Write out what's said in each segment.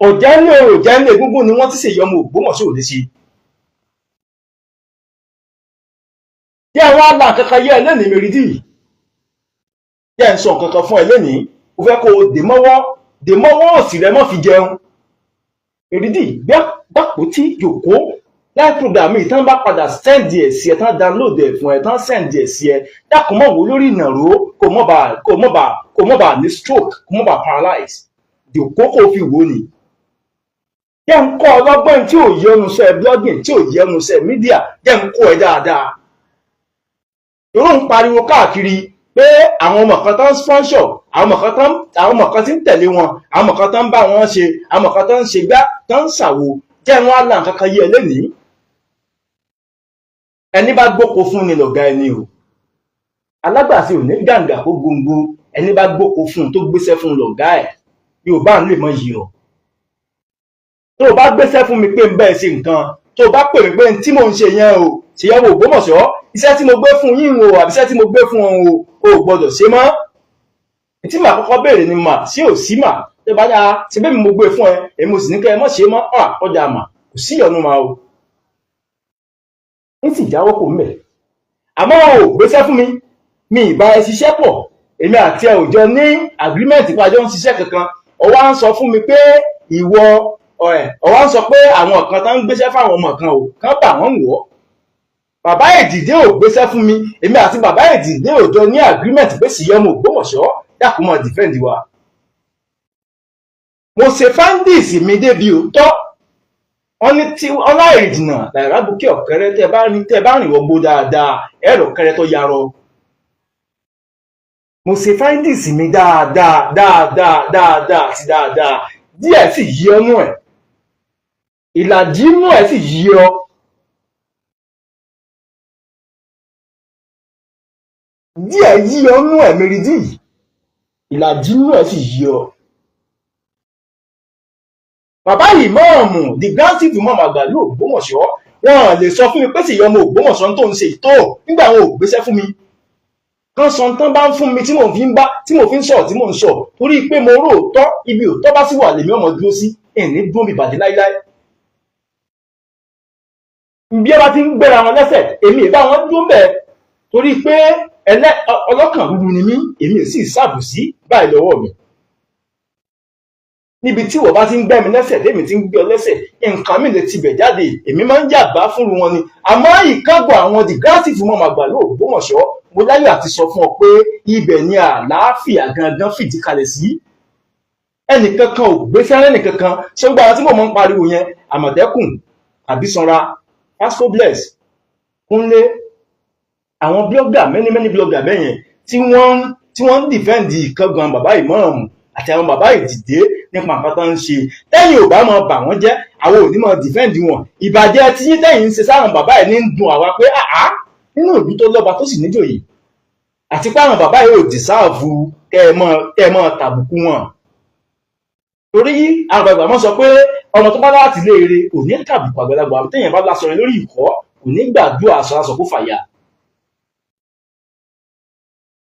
ọ̀jánlé orò ọ̀jánlé egúngún ni wọ́n ti ṣèyí ọmọ Ògbómọ̀ṣọ́ ò lè ṣe. tí àwọn àlà kankan yẹ ẹlẹ́nìí Mèrìdì jẹ́ ń sọ kankan fún ẹlẹ́nìí ó fẹ́ kó o dè mọ́wọ́ òsì rẹ mọ́ fi jẹun. Mèrìdì gbàpò tí yòókó láì program yìí tán bá padà send ẹ̀ sí ẹ tán download ẹ̀ fún ẹ tán send ẹ̀ sí ẹ dákun mọ́ wò lórí ìnàró kò mọ́ bá ní stroke kò mọ́ bá paralyze yòókó kò fi wò ni. jẹ́ ń kọ́ ọlọ́gbọ́n tí ò yẹnu sẹ́ blogging tí ò yẹnu sẹ́ media jẹ́ ń kọ́ ẹ dáadáa. yòó ń pariwo káàkiri pé àwọn ọmọ kan tán sponsor àwọn ọmọ kan tí ń tẹ̀lé wọn àwọn ọmọ kan tán bá wọn ṣe àwọn ọmọ kan tán ń ṣe gbá tán ń ṣàwo jẹ́ wọn á là nǹkan kan yé ẹ lẹ́nìí. ẹni bá gbóko fún ni lọ̀gá ẹni o alágbàṣe ò ní gàǹgà kó gbòǹgbò ẹni bá gbóko fún tó gbéṣẹ́ fún lọ̀gá ẹ̀ Yorùbá ń lè mọ yìí ọ. tó o bá gbéṣẹ́ fún mi pé ń bẹ́ẹ̀ ṣe nǹkan tó o bá pè mí pé tí mò ń ṣe yẹn o ṣèyẹ̀wò Ògbómọ̀ṣọ́ iṣẹ́ tí mo gbé fún yín o àbí iṣẹ́ tí mo gbé fún o gbọ́dọ̀ ṣe mọ́. tí màá kọ́kọ́ béèrè ni mà sí ò sí mà tó bá dáa ṣe bẹ́ẹ̀ mi mo gbé fún ẹ èmi ò sì ní kẹ́ ẹ mọ́ ṣe mọ́ ọjà mà kò sí ìyọnu mà o. ń sì jáwọ́ kò mẹ́ àmọ́ o gbéṣẹ́ fún mi ìbá ẹ ṣiṣẹ́ pọ̀ èmi àti ẹ ò jọ ní agreement pàjọ ń ṣiṣẹ́ kankan ó wá ń sọ fún mi pé ìwọ ó wá ń sọ pé àwọn kan tán ń gbéṣẹ́ fáwọn ọmọ kan ò kán bà wọ́n wọ̀ ọ́. Bàbá Èdìdé ò gbéṣẹ́ fún mi èmi àti bàbá Èdìdé ò jọ ní agreement pé sì ọmọ Ògbómọ̀ṣọ́ dákun mọ́ defend wa. mo ṣe findings mi débi òótọ́ wọ́n ní tí ọláìrìndìnà làìrábùkẹ́ ọ̀kẹ́rẹ́ tẹ́ bá rìn wọgbó dáadáa ẹ̀rọ kẹrẹ tó yarọ. mo ṣe findings mi dáadáa àti dáadáa díẹ̀ sì yí ọnú ẹ̀ ìlàjì inú ẹ̀ sì yí ọ. díẹ̀ yí ọnú ẹ̀ Mèrìdì ìlàjì inú ẹ̀ sì yí ọ. bàbá ìmáàmù the grand chief ìmáàmù àgbà ní Ògbómọ̀ṣọ́ wọn lè sọ fún mi pé sì yọmọ Ògbómọ̀ṣọ́ tó ń ṣe ìtò nígbà wọn ò gbéṣẹ́ fún mi. kan sọ tán bá ń fún mi tí mo fi ń sọ̀rọ̀ tí mò ń sọ torí pé mo rò òótọ́ ibi òótọ́ bá sì wà lèmi ọmọ dúró sí ẹ̀ní dúró mi bàjẹ́ láíláí. bí ẹ bá ti ń gbéra wọn lẹ́sẹ̀ èmi ìbá wọn dúró bẹ́ẹ̀ torí pé ọlọ́kàn rúru ni mí èmi ò sì ṣàbùsí báyìí lọ́wọ́ mi. níbi tí wọ́n bá ti ń gbẹ́ mi lẹ́sẹ̀ tèmi ti ń gbé ọ lẹ́sẹ̀ nǹkan mi lè tibẹ̀ jáde èmi máa ń jàgbá fúnru wọn ni àmọ́ ìkágbọ̀ àwọn the grand chief ìmáàmù àgbà ní Ògbómọ̀ṣọ́ mo láyọ̀ àti sọ fún ọ pé ibẹ̀ ni àlàáfíà gangan fìdí kalẹ̀ sí. ẹnìkankan ò gbéṣẹ́ ẹnìkankan ṣé gbogbo àwọn tí mo máa ń pariwo yẹn Àmọ̀tẹ́kùn Àbísanra Pasco Bless Kúnlé àwọn blogger many blogger bẹ́yẹn tí wọ́n ń dìfẹ́ǹdì ìkángan bàbá ìmáàmù àti àwọn bàbá Èdìdé nípa nǹkan tó ń ṣe tẹ́yìn ò bá máa bà wọ́n jẹ́ àwọn ò ní máa dìfẹ́ǹdì wọn ìbàjẹ́ tí tẹ́yìn ń ṣe sáwọn bàbá ẹ̀ ní ń dùn àwa pé nínú ìlú tó lọ́ba tó sì níjòyè àti pé àwọn bàbá yìí ò dìsáàfù kẹ́ ẹ mọ́ tàbùkù wọn. torí àwọn bàbá mọ́ sọ pé ọmọ tó bá láti léèrè kò ní tàbùkù àgbàlagbà téèyàn bá lásọ̀rọ̀ lórí ìkọ́ kò ní gbàdúrà aṣọ kó fàyà.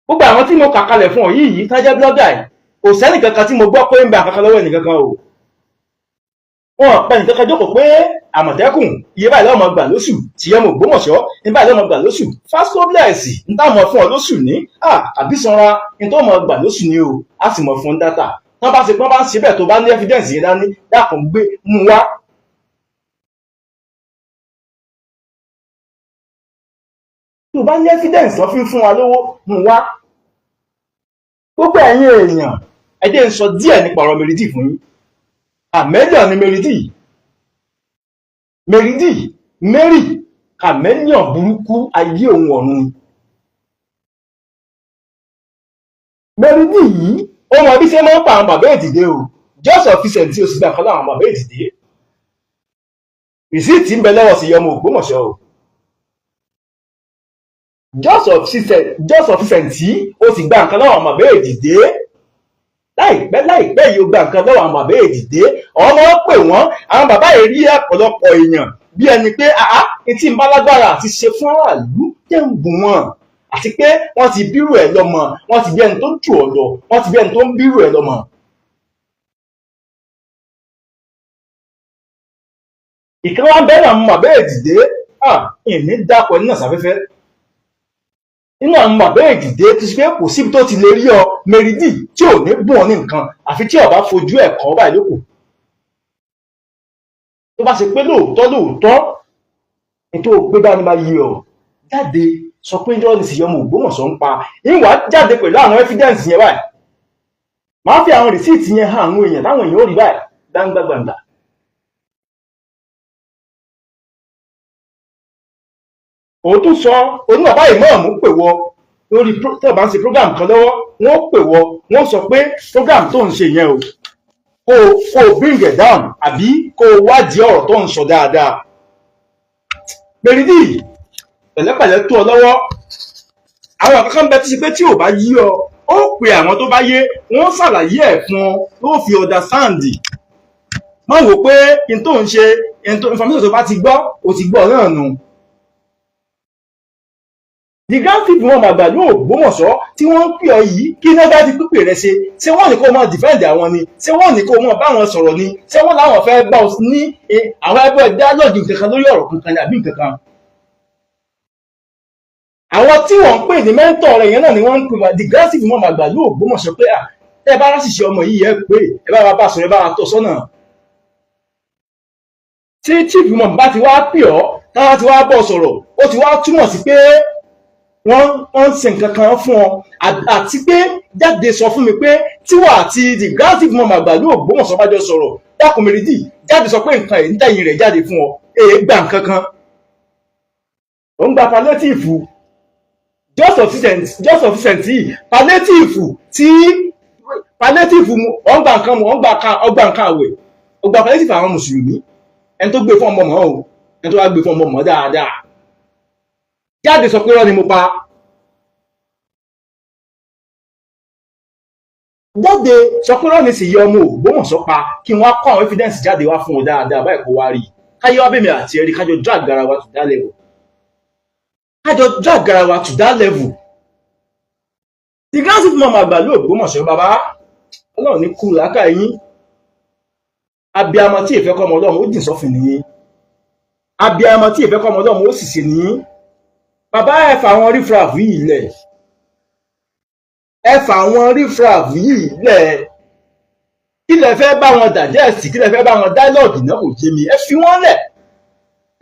gbogbo àwọn tí mo kà kalẹ̀ fún ọ yìí tájẹ́ blọ́gà ẹ̀ kò sẹ́nì kankan tí mo gbọ́ pé ń bẹ àkankan lọ́wọ́ ẹnì kankan o. wọn pẹ́ nìkan kan jókòó pé Àmọ̀tẹ́kùn iye báyìí lọ́mọ gbà lóṣù tìyẹ́ mo Ògbómọ̀ṣọ́ ní báyìí lọ́mọ gbà lóṣù Pasco Bless ń táwọn fún ọ lóṣù ní Àbísanra ní tó mọ̀ gbà lóṣù ní o á sì mọ̀ fún dátà tán bá ṣe pọ́n bá ń ṣe bẹ́ẹ̀ tó bá ní evidence yẹn dání dákun gbé mú wá. tó bá ní evidence tó fi ń fún wa lówó mú wá. gbogbo ẹ̀yin èèyàn ẹ jẹ́ ń sọ díẹ̀ nípa ọ̀rọ̀ Mèrìdì fún yín. àmẹ́líọ̀n ni Mèrìdì Mary kàmẹ́líọ̀n burúkú ayé òun ọ̀run. Mèrìdì yìí ó mọ bí ṣe máa ń pa àwọn bàbá Èdìdé o just sufficient tí o sì gbà kan láwọn bàbá Èdìdé. rìsíìtì ń bẹ lọ́wọ́ sí ọmọ Ògbómọ̀ṣọ́ o just sufficient tí o sì gbà nǹkan lọ́wọ́ àwọn bàbá Èdìdé. láìpẹ́ yìí ó gba nǹkan lọ́wọ́ àwọn bàbá Èdìdé ọmọ pè wọ́n àwọn bàbá yìí rí ọ̀pọ̀lọpọ̀ èèyàn bí ẹni pé etí ń bá lágbára àti ṣe fún aráàlú jẹ́ ń bù wọ́n àti pé wọ́n ti bírù ẹ̀ lọ́mọ wọ́n ti bí ẹni tó ń jù ọ́ lọ wọ́n ti bí ẹni tó ń bírù ẹ̀ lọ́mọ. ìkan wá bẹ́ẹ̀ náà mo mà bẹ́ẹ̀ dìde ìní dápọ̀ nínú àsáfẹ́fẹ́ nínú àwọn bàbá ìdìde tó ṣe pé kò síbi tó ti lè rí ọ mẹ́rìndì tí ò ní bùn ọ ní nǹkan àfi tí ọba fojú ẹ̀ kàn báyìí lókù tó bá ṣe pé lóòótọ́ ètò ògbé bá ní bá yí ọ jáde sọ pé ìjọ ní ìsìyọmọ Ògbómọ̀ṣọ́ ń pa ìwà jáde pẹ̀lú àwọn evidence yẹn báyìí máa fi àwọn rìsíìtì yẹn hàn àwọn èèyàn táwọn èèyàn ò rí báyìí gbangba. òun tún sọ oníbàbá ìmọ̀ọ́mù pè wọ lórí tó bá ń ṣe program kan lọ́wọ́ wọ́n pè wọ wọ́n sọ pé program tó ń ṣe yẹn o kó o bring it down àbí kó o wádìí ọ̀rọ̀ tó ń sọ dáadáa. Mẹ́rìndì pẹ̀lẹ́pẹ̀lẹ́ tó ọ lọ́wọ́ àwọn kankan bẹ tí ṣe pé tí ò bá yí ọ ó pe àwọn tó bá yé wọ́n ṣàlàyé ẹ̀ fún ọ tó fi understand. má wò pé n tó ń ṣe information tó bá ti gbọ́ o ti gbọ́ náà nù. The grand people wọn àgbà ní Ògbómọ̀ṣọ́ tí wọ́n ń pè ọ yìí kí náà bá ti pípè rẹ ṣe ṣé wọ́n ní kó mọ defend àwọn ni ṣé wọ́n ní kó mọ bá wọn sọ̀rọ̀ ni ṣé wọ́n láwọn fẹ́ bá ọ ní àwọn ẹgbẹ́ dialogue kankan lórí ọ̀rọ̀ kankan àbí nǹkankan. àwọn tí wọ́n ń pè ní mentor rẹ̀ yẹn náà ni wọ́n ń pè wá the grand people wọn àgbà ní Ògbómọ̀ṣọ́ pé ẹ bá láṣìṣe ọmọ yìí ẹ pé ẹ bá bá sọ̀rọ̀ ẹ bá tọ́ sọ́nà. tí chief mọ̀ bá ti wá pè ọ́ táwọn ti wá bọ̀ sọ̀rọ̀ ó ti wá túmọ̀ sí pé wọ́n ń ṣe nǹkan kan fún ọ àti pé jáde sọ fún mi pé tíwà àti the grand chief mọ̀ àgbà ní Ògbómọ̀ṣọ́ bá jọ sọ̀rọ̀ dákun Mẹ́rìndì jáde sọ pé nǹkan ẹ̀ ń tẹ̀yìn rẹ̀ jáde fún ọ èé gbà nǹkan kan ó ń gba palliative just sufficient yìí palliative wọ́n gba nǹkan ọgbà nǹkan àwẹ̀ ọgbà palliative àwọn mùsùlùmí ẹni tó gbé fún ọmọ mọ́ o ẹni tó wá gbé fún ọmọ mọ́ dáadáa jáde sọ pé rọ́ ni mo pa jáde sọ pé rọ́ ni sì yọ ọmọ Ògbómọ̀ṣọ́ pa kí wọ́n kọ́ àwọn evidence jáde wá fún ọ dáadáa báyìí kó wá rí káyé wá bèmí àti ẹ̀rí kájọ drag ara wa to that level the grand chief mọ̀ àgbà ní Ògbómọ̀ṣọ́ bàbá Ọlọ́run ní kú làákà yín abiyamọ tí ìfẹ́ kọ́ ọmọ Ọlọ́run ó dì sọ́fìn nìyí abiyamọ tí ìfẹ́ kọ́ ọmọ Ọlọ́run ó sì ṣe nìyí. Bàbá ẹ fà àwọn rífraf yìí lẹ̀ kí lẹ fẹ́ bá wọn digest kí lẹ fẹ́ bá wọn dialogue náà kò yé mi ẹ fi wọ́n lẹ̀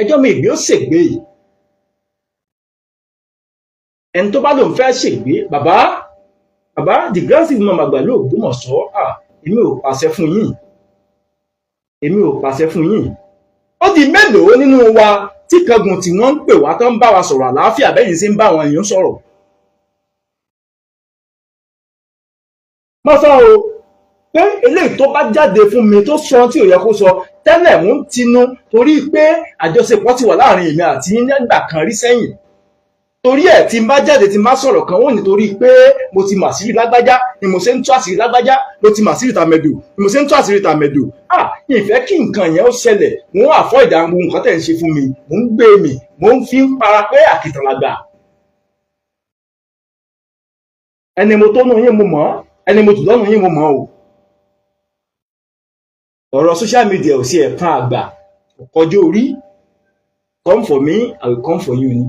ẹjọ́ mi ìgbé ó ṣègbè ẹni tó bá lòun fẹ́ ṣègbè bàbá the grand chief mọ̀ àgbà ní Ògbómọ̀ṣọ́ èmi ò pàṣẹ fún yín ó di mélòó nínú wa tí kangun tí wọ́n ń pè wá tó ń bá wa sọ̀rọ̀ àlàáfíà bẹ́yìn sí ń bá àwọn èèyàn sọ̀rọ̀. mo sọ o pé eléyìí tó bá jáde fún mi tó sọ tí ò yẹ kó sọ tẹ́lẹ̀ mú ń tinú torí pé àjọṣepọ̀ ti wà láàrin èmi àti nígbà kan rí sẹ́yìn torí ẹ̀ tí n bá jáde tí n bá sọ̀rọ̀ kan wọ́n nítorí pé mo ti mà sírí lágbájá ni mo ṣe ń tú àṣírí lágbájá mo ti mà sírí tàmẹ̀dù ni mo ṣe ń tú àṣírí tàmẹ̀dù ìfẹ́ kí nǹkan yẹn ó ṣẹlẹ̀ mo ń àfọ́ ìdààmú nǹkan tẹ̀ ń ṣe fún mi mo ń gbé mi mo ń fi ń para pé àkìtàn làgbà ẹni mo tó nù yín mo mọ̀ ẹni mo jù lọ́nù yín mo mọ̀ o ọ̀rọ̀ social media ò sí ẹ̀kan àgbà ọkọjọ́ orí come for me I will come for you ni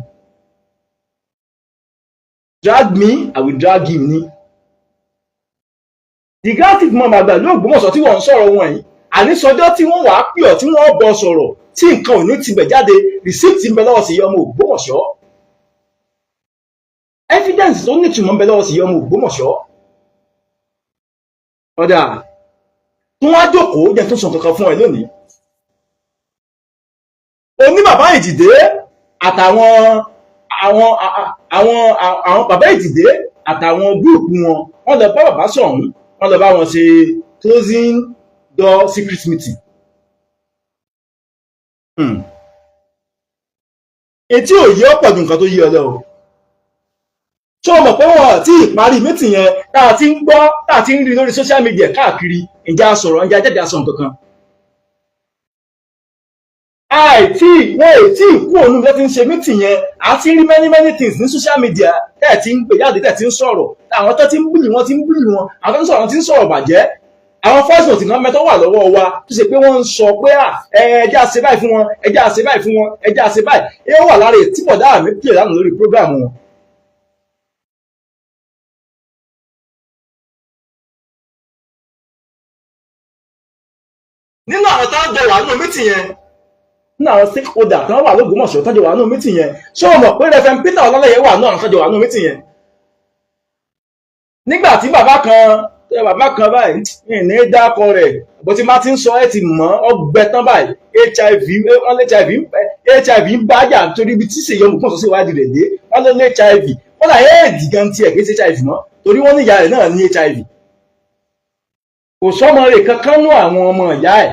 drag me I will drag him ni the grand chief mọ̀ àgbà ní Ògbómọ̀ṣọ́ tí wọ́n ń sọ̀rọ̀ wọn yìí àníṣọjọ́ tí wọ́n wàá pè ọ́ tí wọ́n bọ̀ sọ̀rọ̀ tí nǹkan ò ní tibẹ̀ jáde receipt ń bẹ lọ́wọ́ sí ọmọ Ògbómọ̀ṣọ́ evidence tó ní ìtumọ̀ ń bẹ lọ́wọ́ sí ọmọ Ògbómọ̀ṣọ́ ọ̀dà tí wọ́n á jókòó jẹ́ tó sọ kankan fún ẹ lónìí oní bàbá Ìjìdé àtàwọn àwọn bàbá Ìjìdé àtàwọn gúrùpù wọn lọ bá bàbá sọ̀hún wọ́n lọ bá wọn ṣe closing door secret meeting. Etí ò yé ọ̀pọ̀ ju nǹkan tó yé ọ lọ o. Ṣé o mọ̀ pé wọ́n ti ìparí meeting yẹn tá a ti ń gbọ́ tá a ti ń rí lórí social media káàkiri ǹjẹ́ a sọ̀rọ̀ ǹjẹ́ a jáde aṣọ nǹkan kan. Wọ́n ò tí ì kú òun ló ti ń ṣe meeting yẹn a ti rí many things ní social media tẹ́ ẹ̀ ti ń gbé jáde tẹ́ ẹ̀ ti ń sọ̀rọ̀ àwọn tó ti ń búlì wọn àwọn tó ń sọ̀rọ̀ wọn ti ń sọ̀rọ̀ bàjẹ́ àwọn voice note náà mẹ́tọ́ wà lọ́wọ́ wa tó ṣe pé wọ́n ń sọ pé ẹjẹ́ àṣẹ báyìí fún wọn, ẹjẹ́ àṣẹ báyìí fún wọn, ẹjẹ́ àṣẹ báyìí. ẹ wà lára ètí bọ̀dá mi pè lánàá lórí program wọn. nínú àwọn tó ń jọ wà nínú mítì yẹn, nínú àwọn stakeholder tó ń wà l'Ógbómọ̀ṣọ́ tó ń jọ wà nínú mítì yẹn, ṣé o mọ̀ pé Reverend Peter Ọlálẹ́yẹ wà náà tó ń jọ wà nínú mítì yẹn? nígbà tí bàbá kan báyìí ní dákọ rẹ̀ bó ti máa ti ń sọ ẹ ti mọ̀ ọgbẹ tán báyìí hiv ń bájà torí ibi tí Ṣèyí Ọmọkùnrin sọ sí ìwádìí rẹ̀ dé wọ́n ló ní hiv wọ́n là éèdì gan tiẹ̀ kì í ṣe hiv mọ́ torí wọ́n ní ìyá rẹ̀ náà ní hiv. kò sọ́mọ rẹ̀ kankan nú àwọn ọmọ ìyá ẹ̀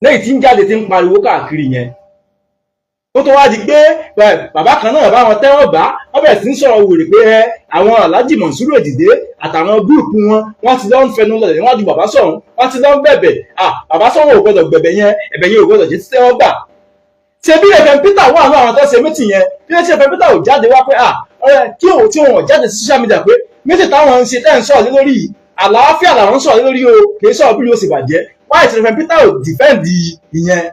lẹ́yìn tí ń jáde ti ń pariwo káàkiri yẹn. ó tó wá di pé bàbá kan náà bá wọn tẹ́wọ́ bá wọ́n bẹ̀rẹ̀ sí ń sọ̀rọ̀ wèrè pé àwọn Alhaji Monsuru Èdìdé àtàwọn gúrùpù wọ́n ti lọ ń fẹnu lọlẹ̀ níwájú bàbá sọ̀hún, wọ́n ti lọ ń bẹ̀bẹ̀ bàbá sọ̀hún ò gbọ́dọ̀ gbẹ̀bẹ̀ yẹn, ẹ̀bẹ̀ yẹn ò gbọ́dọ̀ jẹ́ tẹ́wọ́ gbà. ṣe bí Reverend Peter wà ní àwọn tó ṣe mítì yẹn bí wọ́n ṣe Reverend Peter ò jáde wá pé kí òun tí wọn jáde sí social media pé mítì táwọn ń ṣe tẹ́ ń sọ̀rọ̀ lórí àlàáfíà làwọn ń sọ̀rọ̀ lórí o kì í sọ̀rọ̀ bí yóò ṣe bàjẹ́ wáyé tí Reverend Peter ò defend ìyẹn.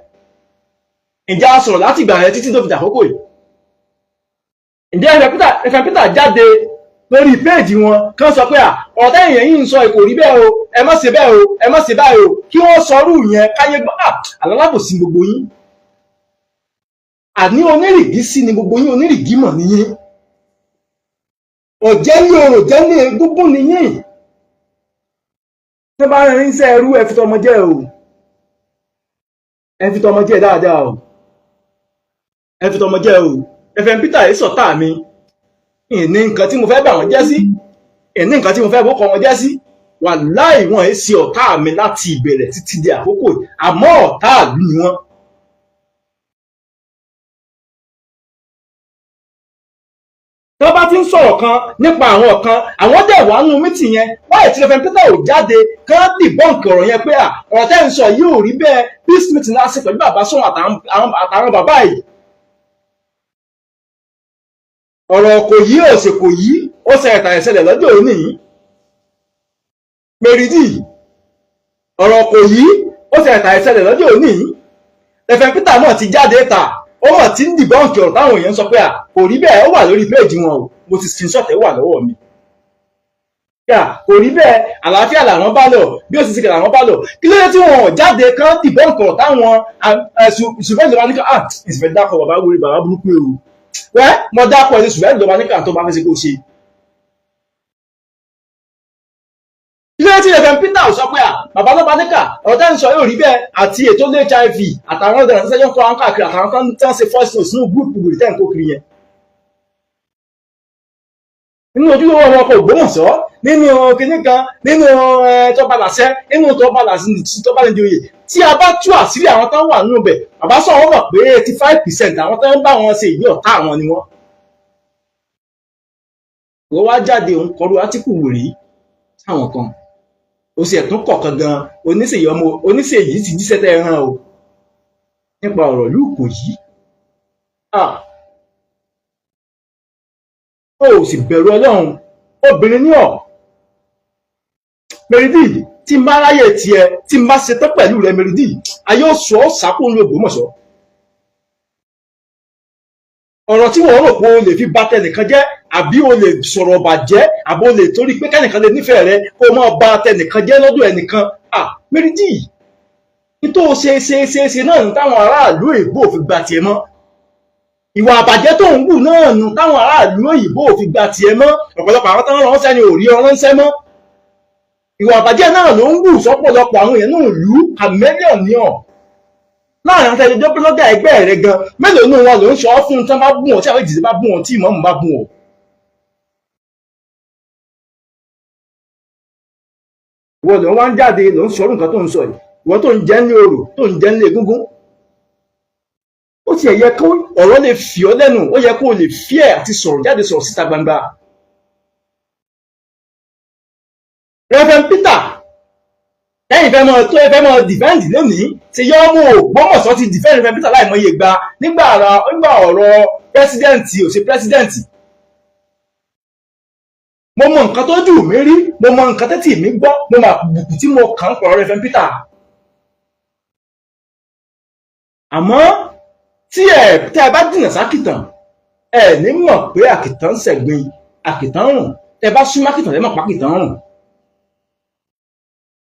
ǹjẹ́ a sọ̀rọ̀ láti ìgbà yẹn títí tó fi dàkókò yìí? ǹjẹ́ Reverend Peter jáde lórí péèjì wọn kán sọ pé ọ̀tá èèyàn yìí ń sọ kò rí bẹ́ẹ̀ o, ẹ má ṣe bẹ́ẹ̀ o, ẹ má ṣe báyìí o, kí wọ́n sọrú yẹn káyé gbọ́ alálábòsí gbogbo yín. àní onírìgì sí ni gbogbo yín, onírìgì mọ̀ nìyí. ọ̀jẹ́ ní orò jẹ́ ní egúngún nìyí. tẹ́ bá rìn iṣẹ́ ẹrú ẹ fi tọmọ jẹ́ o, ẹ fi tọmọ jẹ́ dáadáa o, ẹ fi tọmọ jẹ́ o. Reverend Peter yìí sọ̀tá mi, ìní nǹkan tí mo fẹ́ bà wọ́n jẹ́ sí, ìní nǹkan tí mo fẹ́ bókọ wọn jẹ́ sí, wàláì wọn ẹ̀ sí ọ̀tá mi láti ìbẹ̀rẹ̀ títí di àkókò yìí, àmọ́ ọ̀tá ìlú ni wọ́n. tó bá ti ń sọ̀rọ̀ kan nípa àwọn kan, àwọn dẹ̀ wà nínú mítì yẹn, wáyé tí Reverend Peter ò jáde kán dìbọ́ǹkì ọ̀rọ̀ yẹn pé ọ̀rọ̀ tẹ́ ń sọ yìí ò rí bẹ́ẹ̀, peace meeting láti pẹ̀lú bàbá sọ̀rọ̀ àtàwọn bàbá yìí. ọ̀rọ̀ kò yí òsè kò yí ó ṣẹlẹ̀ tàyẹ̀ ṣẹlẹ̀ lọ́jọ́ òní yìí. Mèrìdì ọ̀rọ̀ kò yí ó ṣẹlẹ̀ tàyẹ̀ ṣẹlẹ̀ lọ́jọ́ òní yìí. Reverend Peter náà ti jáde ta ó mọ̀ tí ń dìbọ́ǹkì ọ̀rọ̀ táwọn èèyàn sọ pé kò rí bẹ́ẹ̀, ó wà lórí péèjì wọn o, mo ti screenshot ẹ̀ wà lọ́wọ́ mi. kò rí bẹ́ẹ̀, àlàáfíà làwọn bá lọ, bí ó sì ṣe kẹ̀ làwọn bá lọ. kí ló dé tí wọn ò jáde kán dìbọ́ǹkì ọ̀rọ̀ táwọn ṣùgbọ́n ìjọba ní ká ìsìnkú dákọ̀ bàbá wọlé bàbá burúkú o mo dápọ̀ ẹni ṣùgbọ́n ìjọba níkà tó bá fẹ́ ṣe kó ṣe. ilé tí Reverend Peter sọ pé bàbá lọ́ba níkà ọ̀tá ń sọ yóò rí bẹ́ẹ̀ àti ètò HIV àtàwọn ọ̀dọ́ àti sẹ́jọ́ ń kọ́ àwọn káàkiri àtàwọn kan tí wọ́n ṣe first note sínú gúrùpù gbèrè tẹ́ ń kó kiri yẹn. nínú ojúlówó ọmọ ọkọ̀ Ògbómọ̀ṣọ́, nínú kinní kan, nínú tọ́balàṣẹ, nínú tọ́balẹ̀dìoyè, tí a bá tú àṣírí àwọn tó wà nínú bẹ̀, bàbá sọ wọ́n mọ̀ pé 85% àwọn tó ń bá wọn ṣe ìwé ọ̀tá àwọn ni wọ́n. wọ́n wá jáde òun kọrú átíkù wèrè táwọn kan ó sì ẹ̀tún kọ̀ọ̀kan gan Oníṣèyí ti jíṣẹ́ tẹ́ ẹran o nípa ọ̀rọ̀ lúùkù yìí. ó sì bẹ̀rù Ọlọ́run, obìnrin ní ọ̀. Mèrìdì tí n bá ráyè tiẹ̀ tí n bá ṣetán pẹ̀lú rẹ̀ Mèrìdì ayé ó sọ ọ́ sákò ní Ògbómọ̀ṣọ́. ọ̀rọ̀ tí wọ́n rò pé o lè fi bà tẹnìkan jẹ́ àbí o lè sọ̀rọ̀ bàjẹ́ àbí o lè torí pé kẹ́nìkan lè nífẹ̀ẹ́ rẹ kó o máa bà tẹnìkan jẹ́ lọ́dọ̀ ẹnìkan. Mèrìdì nítorí ṣe náà ní táwọn aráàlú èbó fi gba tiẹ̀ mọ́. ìwà àbàjẹ́ tó ń wù náà nù táwọn aráàlú òyìnbó fi gba tiẹ̀ mọ́. ọ̀pọ̀lọpọ̀ àwọn táwọn ránṣẹ́ ni ò rí ọ ránṣẹ́ mọ́. ìwà àbàjẹ́ náà ló ń wù sọ́pọ̀lọpọ̀ àwọn èèyàn náà lù ú chameleon ní ọ̀. láàrin àwọn ẹjọ́ blọ́gà ẹgbẹ́ rẹ̀ gan mélòó nínú wọn ló ń sọ fún tí wọ́n bá bú wọn tí àwọn ìdílé bá bú wọn tí ìmọ̀ọ́mù bá bú wọn. ìwọ ló ń wá ń jáde ló ń sọ̀rọ̀ nǹkan tó ń sọ yìí, ìwọ tó ń jẹ́ ní orò tó ń jẹ́ ní egúngún. ó ti yẹ kó ọ̀rọ̀ lè fi ọ́ lẹ́nu, ó yẹ kó o lè fi ẹ̀ àti sọ̀rọ̀ jáde sọ̀rọ̀ síta gbangba. Reverend Peter lẹ́yìn fẹ́ mọ́ defend lónìí ṣe yọ́ mú Ògbómọ̀ṣọ́ ti defend Reverend Peter láìmọye ìgbà nígbà ọ̀rọ̀ pẹ́sidẹ́ǹtì ò ṣe pẹ́sidẹ́ǹtì. mo mọ nǹkan tó jù mí rí, mo mọ nǹkan tẹ́tì mi gbọ́, mo mọ àbùkù tí mo kàn pọ̀ Reverend Peter. àmọ́ tí ẹ bá jìnnà sákìtàn ẹ ní mọ̀ pé àkìtàn ń ṣẹ̀gbin, àkìtàn ń rùn. Tẹ bá súnmọ́ àkìtàn lẹ́mọ̀ pákìtàn ń rùn.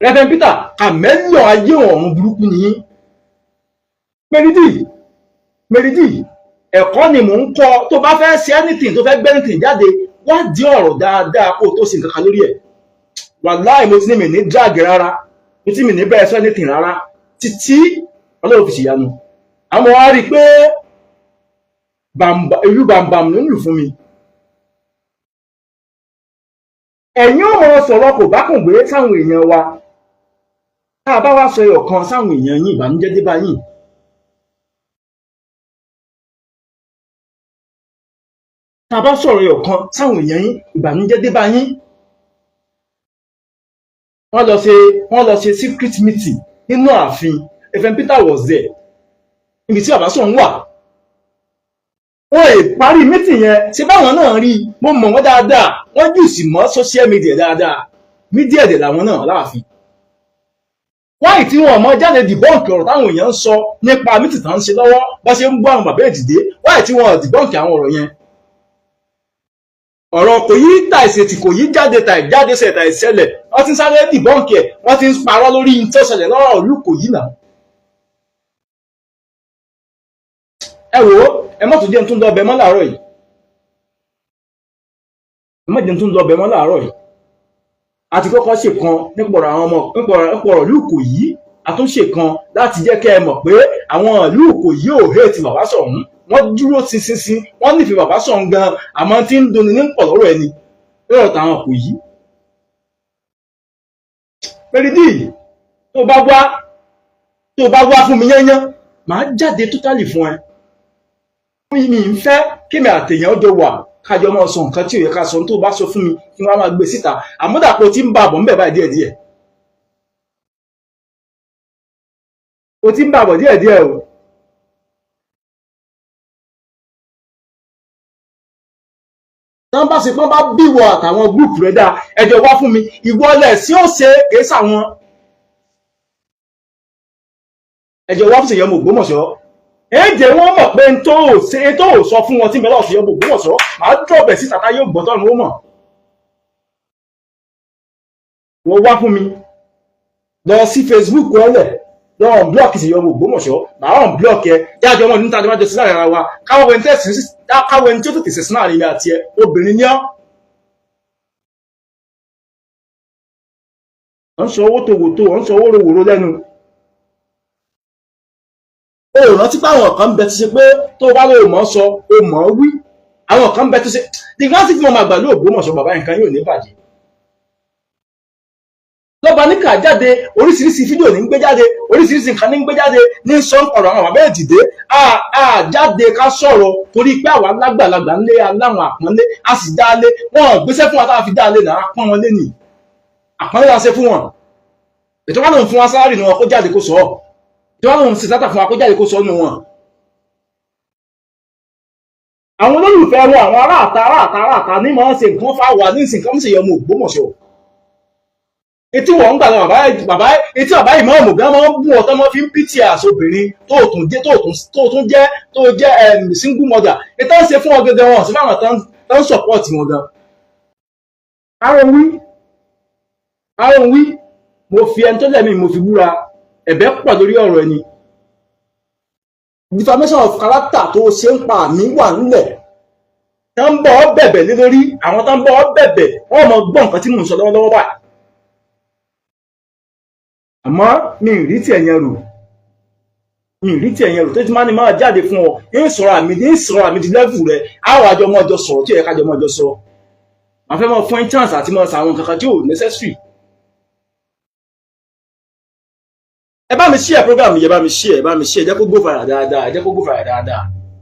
Reverend Peter, kàmẹ́lọ̀ ayé ọ̀run burúkú nìyí. Mẹ́rídì ẹ̀kọ́ ni mò ń kọ́. Tó bá fẹ́ ṣe anything, tó fẹ́ gbé anything jáde, wádìí ọ̀rọ̀ dáadáa kó o tó ṣe nǹkan kan lórí ẹ̀. Wàláì mo ti ní mi ní drag rárá, mo ti mi ní bẹ́ẹ̀ sọ anything rárá títí Ọlọ́run fi ṣèyanu. Àmọ́ wá rí i pé ìlú bàǹbàǹ ló ń lù fún mi. Ẹ̀yin ò mọ̀ sọ̀rọ̀ kò bá kùn gbé sáwọn èèyàn wa. Tá a bá wá sọ ẹyọ kan sáwọn èèyàn yín, ìbànújẹ́ dé bá yín. Tá a bá sọ̀rọ̀ ẹyọ kan sáwọn èèyàn yín, ìbànújẹ́ dé bá yín. Wọ́n lọ ṣe secret meeting nínú ààfin. Reverend Peter was there. Ibi tí bàbá sọ̀rọ̀ ń wà. Wọ́n lè parí meeting yẹn, ṣe báwọn náà rí, mo mọ̀ wọ́n dáadáa, wọ́n jù sí mọ́ social media dáadáa. Mídíà dẹ̀ làwọn náà láàfin. Wáyé tí wọn mọ jáde dìbọ́ǹkì ọ̀rọ̀ táwọn èèyàn ń sọ nípa meeting tá ń ṣe lọ́wọ́ bá ṣe ń bọ́ àwọn bàbá ìdìde, wáyé tí wọn dìbọ́ǹkì àwọn ọ̀rọ̀ yẹn. Ọ̀rọ̀ kò yí tàìsètì kò yí jáde ṣẹ̀ tàìṣẹlẹ̀, wọ́n ti ń sáré dìbọ́ǹkì ẹ̀, wọ́n ti ń parọ́ lórí tó ṣẹlẹ̀ lọ́rọ̀ ìlú kò yí náà. Ẹ wò ó, ẹ má tún jẹ́ tún lọ bẹ̀ mọ́ láàárọ̀ yìí. Ẹ má jẹ́ tún lọ bẹ̀ mọ́ láàárọ̀ yìí. A ti kọ́kọ́ ṣe kan nípa ọ̀rọ̀ àwọn ọmọ nípa ọ̀rọ̀ ìlú Ìkòyí, a tún ṣe kan láti jẹ́ kẹ́ ẹ mọ̀ pé àwọn ìlú Ìkòyí ò hate bàbá Ṣọ̀ún, wọ́n dúró ṣinṣin, wọ́n nífẹ̀ẹ́ bàbá Ṣọ̀ún gan, àmọ́ tí ń dùnni ní pọ̀ lọ́rọ̀ ẹni lọ́rọ̀ táwọn Ìkòyí. Mẹ́rídì, tó bá wá fún mi yányán, màá jáde totally fún ẹ. Mi ń fẹ́ kí mi àtẹ̀yàn ọjọ́ wà kájọ máa sọ nǹkan tí ò yẹ ká sọ tó bá sọ fún mi kí wọ́n máa gbé síta. Àmúdàpọ̀ tí ń bá àbọ̀ ń bẹ̀ báyìí díẹ̀díẹ̀. O ti ń bá àbọ̀ díẹ̀díẹ̀ o. Tán bá ṣe pọ́n bá bíwọ àtàwọn gúrùpù rẹ̀ dáa, ẹjọ́ wá fún mi, ìwọlẹ̀ sí ó ṣe é sàwọn. Ẹjọ́ wá fún ṣèyàn mọ̀ Ògbómọ̀ṣọ́. Èjè wọn mọ̀ pé n tó ò sọ fún wọn tí mẹ́lá ọ̀sẹ̀ ọmọ Ògbómọ̀ṣọ́, màá dọ̀bẹ̀ sí tàtà yóò gbọ́tọ̀ ní ó mọ̀. Wọ́n wá fún mi lọ sí Facebook ọlẹ̀ lọ unblock sí ọmọ Ògbómọ̀ṣọ́, màá unblock ẹ jáde ọmọ níta jọ máa jọ sí láàrin ara wa, káwọ́ ẹni tí ó tètè sẹ̀ sínú àárín àti ẹ obìnrin ní ọ́. Wọ́n sọ owó tòwòtò, wọ́n sọ owó rowòrò lẹ́nu. O rántí pé àwọn kan bẹ tó ṣe pé tó bá lóò mọ́ sọ o mọ́ wí, àwọn kan bẹ tó ṣe the classic mọ́ máa gbà ló Ògbómọ̀ṣọ́ bàbá nǹkan yóò ní bàjẹ́. Lọ́ba níkà jáde, oríṣiríṣi fídíò ní ń gbé jáde, oríṣiríṣi nǹkan ní ń gbé jáde ní sọ ń pọ̀rọ̀ àwọn bàbá ìdìde, jáde ká sọ̀rọ̀ torí pé àwa lágbàlagbà ńlé aláwọn àpọ́nlé, a sì dáálé, wọn gbéṣẹ́ fún wa táwa fi dáálé náà pọ́n wọn lé nì. Àpọ́nlé la ṣe fún wọn. Ètò wọn lòun fún wa sáárì ni wọn kó jáde kó sọ ọ́. Tí wọ́n lòun sì sátà fún akójáde kó sọ́nù wọn. Àwọn olólùfẹ́ wọn, àwọn aráàta ní máa ń ṣe nǹkan fáwà ní ìsìnkan ń ṣe yọmọ Ògbómọ̀ṣọ́. Etí wọ́n ń gbà lọ bàbá etí bàbá ìmọ̀ọ́mù gan máa ń bú ọ̀tọ́ mọ́ fi ń pìtì àṣobìnrin tó jẹ́ single mother. Ètò ń ṣe fún wọn gẹ́gẹ́ wọn sí fáwọn tó ń support wọn gan. Àrùn wí, mo fi ẹni tó lẹ́mí mo fi búra. Ẹ̀bẹ̀ pọ̀ lórí ọ̀rọ̀ ẹni. Defamation of character tó ṣe ń pa mí wà nílẹ̀. Tá ń bọ̀ ọ́ bẹ̀bẹ̀ lé lórí, àwọn tá ń bọ̀ ọ́ bẹ̀bẹ̀, wọ́n mọ̀ gbọ́ nǹkan tí mò ń sọ lọ́wọ́lọ́wọ́ báyìí. Àmọ́ mi ì rí tí ẹ̀yẹn rò. Tó ti máa ní máa jáde fún ọ, ń sọ̀rọ̀ àmì di level rẹ̀, àwọn àjọ ọmọ ọjọ́ sọ̀rọ̀ tí ó yẹ kájọ ọmọ ọjọ́ sọ. Màá fẹ́ mọ fún ẹ chance àti mọ sàwọn nǹkan kan tí ò necessary. Ẹ bá mi share program yìí, ẹ bá mi share, jẹ́ kó go viral dáadáa,